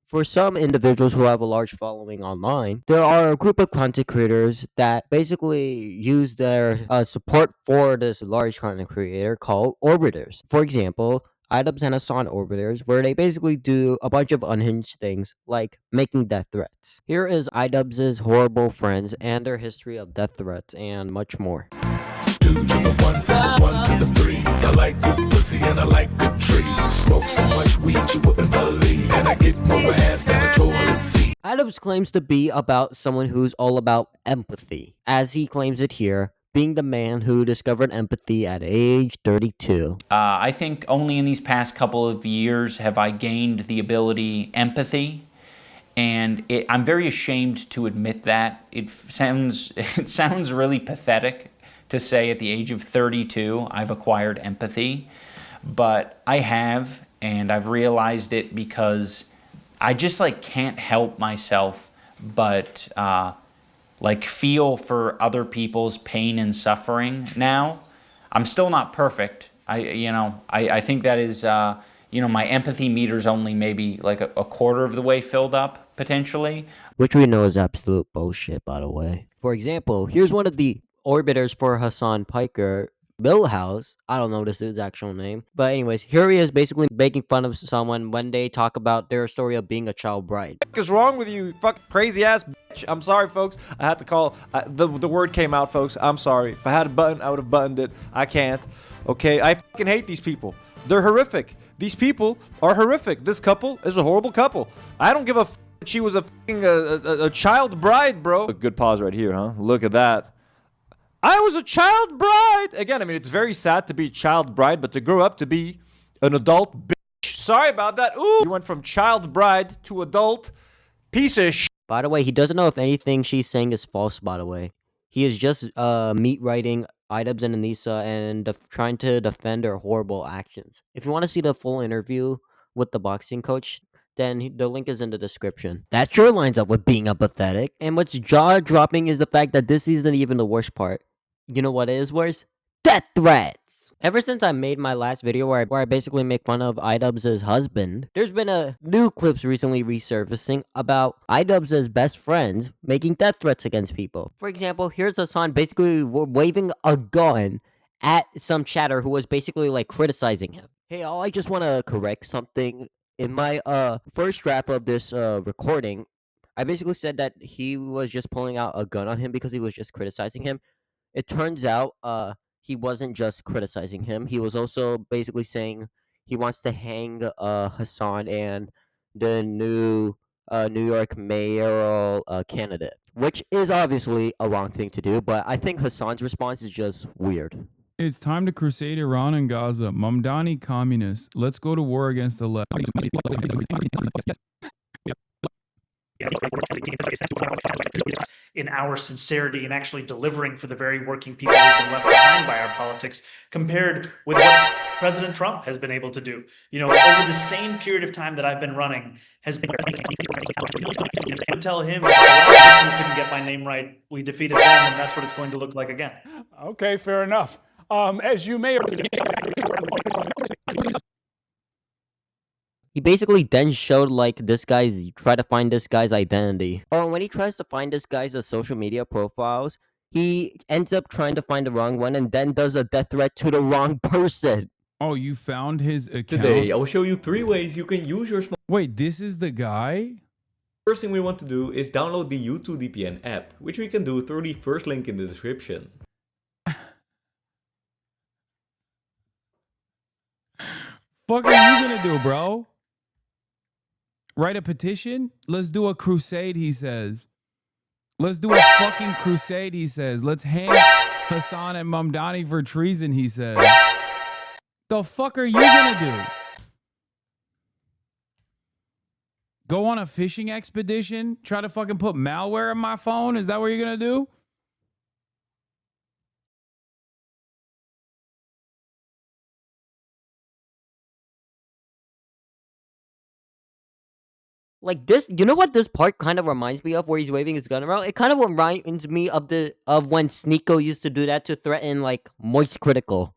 For some individuals who have a large following online, there are a group of content creators that basically use their support for this large content creator called orbiters. For example, iDubbbz's and Hasan orbiters, where they basically do a bunch of unhinged things like making death threats. Here is iDubbbz's horrible friends and their history of death threats and much more. Two to the one, from the one to the three. I like good pussy and I like good trees. Smoke so much weed you wouldn't believe, and I get more ass than a toilet seat. iDubbbz claims to be about someone who's all about empathy, as he claims it here, being the man who discovered empathy at age 32. I think only in these past couple of years have I gained the ability empathy, and I'm very ashamed to admit that. It sounds really pathetic to say at the age of 32 I've acquired empathy, but I have, and I've realized it because I just can't help myself but feel for other people's pain and suffering now. I'm still not perfect. I think that is my empathy meter's only maybe a quarter of the way filled up potentially, which we know is absolute bullshit, by the way. For example, here's one of the orbiters for Hasan Piker, Millhouse. I don't know this dude's actual name. But anyways, here he is basically making fun of someone when they talk about their story of being a child bride. What is wrong with you, fuck crazy ass bitch? I'm sorry, folks. I had to call. The word came out, folks. I'm sorry. If I had a button, I would have buttoned it. I can't. Okay? I fucking hate these people. They're horrific. These people are horrific. This couple is a horrible couple. I don't give a f that she was a child bride, bro. A good pause right here, huh? Look at that. I was a child bride! Again, I mean, it's very sad to be a child bride, but to grow up to be an adult bitch. Sorry about that. Ooh! You went from child bride to adult piece of shit. By the way, he doesn't know if anything she's saying is false, by the way. He is just meat writing iDubbbz and Anisa and trying to defend her horrible actions. If you want to see the full interview with the boxing coach, then the link is in the description. That sure lines up with being apathetic. And what's jaw-dropping is the fact that this isn't even the worst part. You know what is worse? Death threats! Ever since I made my last video where I basically make fun of iDubbbz's husband, there's been a new clips recently resurfacing about iDubbbz's best friends making death threats against people. For example, here's Hasan basically waving a gun at some chatter who was basically criticizing him. Hey, all, I just want to correct something. In my first draft of this recording, I basically said that he was just pulling out a gun on him because he was just criticizing him. It turns out he wasn't just criticizing him. He was also basically saying he wants to hang Hasan and the new New York mayoral candidate, which is obviously a wrong thing to do, but I think Hasan's response is just weird. It's time to crusade Iran and Gaza. Mamdani communists. Let's go to war against the left. In our sincerity and actually delivering for the very working people who've been left behind by our politics, compared with what President Trump has been able to do. Over the same period of time that I've been running, has been. I would tell him, the last person who couldn't get my name right, we defeated them, and that's what it's going to look like again. Okay, fair enough. As you may. He basically then showed try to find this guy's identity. Oh, when he tries to find this guy's social media profiles, he ends up trying to find the wrong one and then does a death threat to the wrong person. Oh, you found his account? Today, I will show you 3 ways you can use your smart. Wait, this is the guy? First thing we want to do is download the YouTube VPN app, which we can do through the first link in the description. Fuck are you gonna do, bro? Write a petition? Let's do a crusade, he says. Let's do a fucking crusade, he says. Let's hang Hasan and Mamdani for treason, he says. The fuck are you gonna do? Go on a fishing expedition? Try to fucking put malware in my phone? Is that what you're gonna do? This, you know what this part kind of reminds me of, where he's waving his gun around? It kind of reminds me of when Sneeko used to do that to threaten Moist Critical.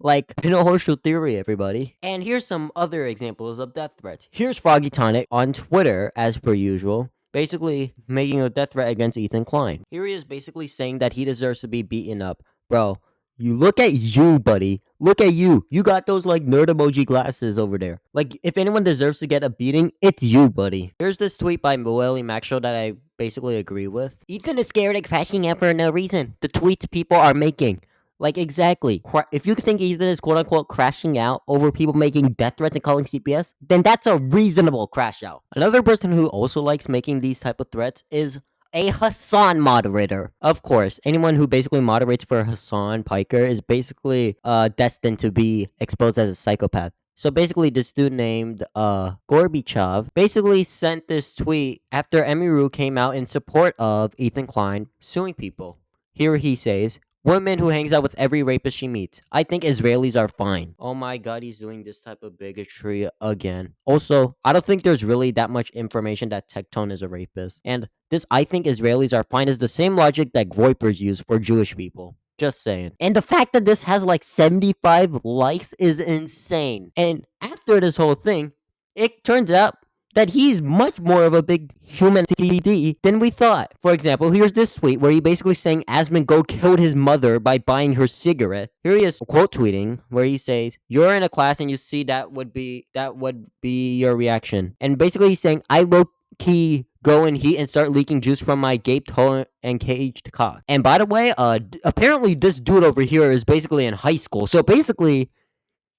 Like Pino Horseshoe Theory, everybody. And here's some other examples of death threats. Here's Froggy Tonic on Twitter, as per usual, basically making a death threat against Ethan Klein. Here he is basically saying that he deserves to be beaten up. Bro, you look at you, buddy. Look at you. You got those like nerd emoji glasses over there. Like, if anyone deserves to get a beating, it's you, buddy. Here's this tweet by Moeli Maxwell that I basically agree with. Ethan is scared of crashing out for no reason. The tweets people are making. Like, exactly. If you think Ethan is quote-unquote crashing out over people making death threats and calling CPS, then that's a reasonable crash out. Another person who also likes making these type of threats is a Hasan moderator. Of course, anyone who basically moderates for Hasan Piker is basically destined to be exposed as a psychopath. So basically, this dude named Gorbachev basically sent this tweet after Emiru came out in support of Ethan Klein suing people. Here he says, "Woman who hangs out with every rapist she meets. I think Israelis are fine." Oh my god, he's doing this type of bigotry again. Also, I don't think there's really that much information that Tectone is a rapist. And this "I think Israelis are fine" is the same logic that Groypers use for Jewish people. Just saying. And the fact that this has like 75 likes is insane. And after this whole thing, it turns out that he's much more of a big human TD than we thought. For example, here's this tweet where he basically saying Asmongold killed his mother by buying her cigarette. Here he is quote tweeting where he says, "You're in a class and you see that would be your reaction." And basically he's saying, "I low key go and heat and start leaking juice from my gaped hole and caged cock." And by the way, apparently this dude over here is basically in high school. So basically,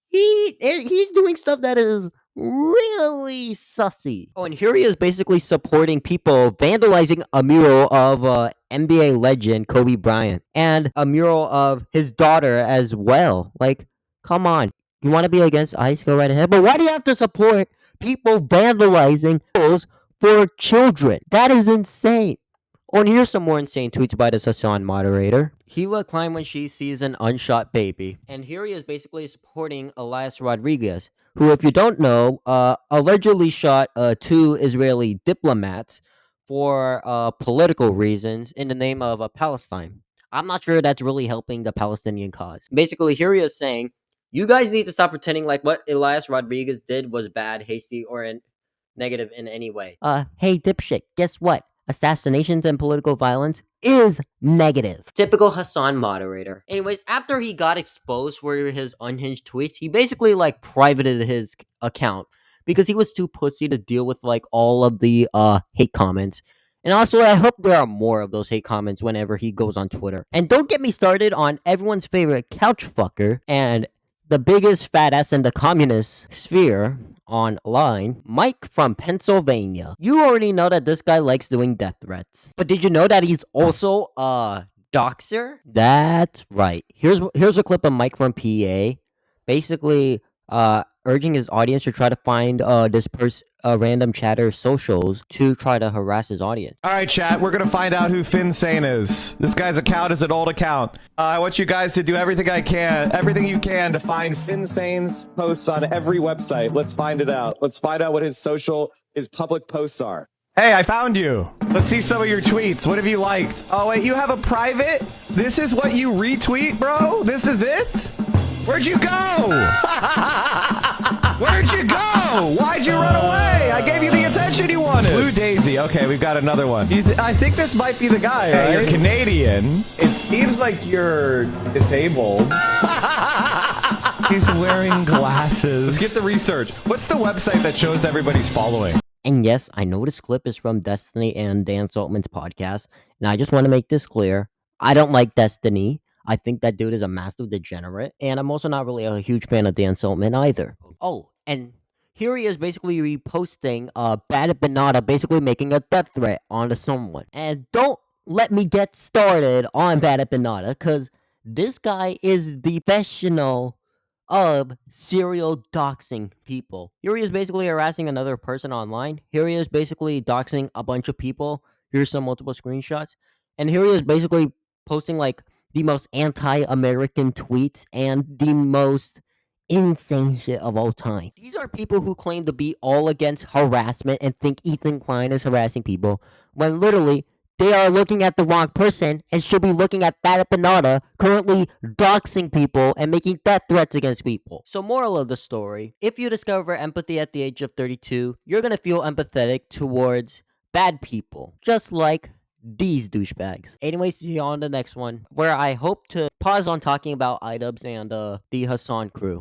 he's doing stuff that is really sussy. Oh, and here he is basically supporting people vandalizing a mural of NBA legend Kobe Bryant and a mural of his daughter as well. Like, come on. You want to be against ICE? Go right ahead. But why do you have to support people vandalizing murals for children? That is insane. Oh, and here's some more insane tweets by the Hasan moderator. Gila climb when she sees an unshot baby. And here he is basically supporting Elias Rodriguez, who, if you don't know, allegedly shot 2 Israeli diplomats for political reasons in the name of Palestine. I'm not sure that's really helping the Palestinian cause. Basically, here he is saying, you guys need to stop pretending like what Elias Rodriguez did was bad, hasty, or negative in any way. Hey, dipshit, guess what? Assassinations and political violence is negative. Typical Hasan moderator. Anyways, after he got exposed for his unhinged tweets, he basically like privated his account because he was too pussy to deal with like all of the hate comments. And also, I hope there are more of those hate comments whenever he goes on Twitter. And don't get me started on everyone's favorite couch fucker and the biggest fat ass in the communist sphere online, Mike from Pennsylvania. You already know that this guy likes doing death threats. But did you know that he's also a doxer? That's right. Here's a clip of Mike from PA basically urging his audience to try to find this random chatter socials to try to harass his audience. All right, chat, we're gonna find out who Finsane is. This guy's account is an old account. I want you guys to do everything you can to find Finsane's posts on every website. Let's find it out. Let's find out what his public posts are. Hey, I found you. Let's see some of your tweets. What have you liked? Oh, wait, you have a private? This is what you retweet, bro? This is it? Where'd you go? Where'd you go? Why'd you run away? I gave you the attention you wanted. Blue Daisy. Okay, we've got another one. I think this might be the guy, hey, right? You're Canadian. It seems like you're disabled. He's wearing glasses. Let's get the research. What's the website that shows everybody's following? And yes, I know this clip is from Destiny and Dan Saltman's podcast, and I just want to make this clear. I don't like Destiny. I think that dude is a massive degenerate, and I'm also not really a huge fan of Dan Saltman either. Oh, and here he is basically reposting Bad Banana basically making a death threat onto someone. And don't let me get started on Bad Banana, because this guy is the professional of serial doxing people. Here he is basically harassing another person online. Here he is basically doxing a bunch of people. Here's some multiple screenshots. And here he is basically posting like the most anti-American tweets and the most insane shit of all time. These are people who claim to be all against harassment and think Ethan Klein is harassing people, when literally they are looking at the wrong person and should be looking at Fat Empanada currently doxing people and making death threats against people. So moral of the story, if you discover empathy at the age of 32, you're gonna feel empathetic towards bad people, just like these douchebags. Anyways, see you on the next one, where I hope to pause on talking about iDubbbz and the Hasan crew.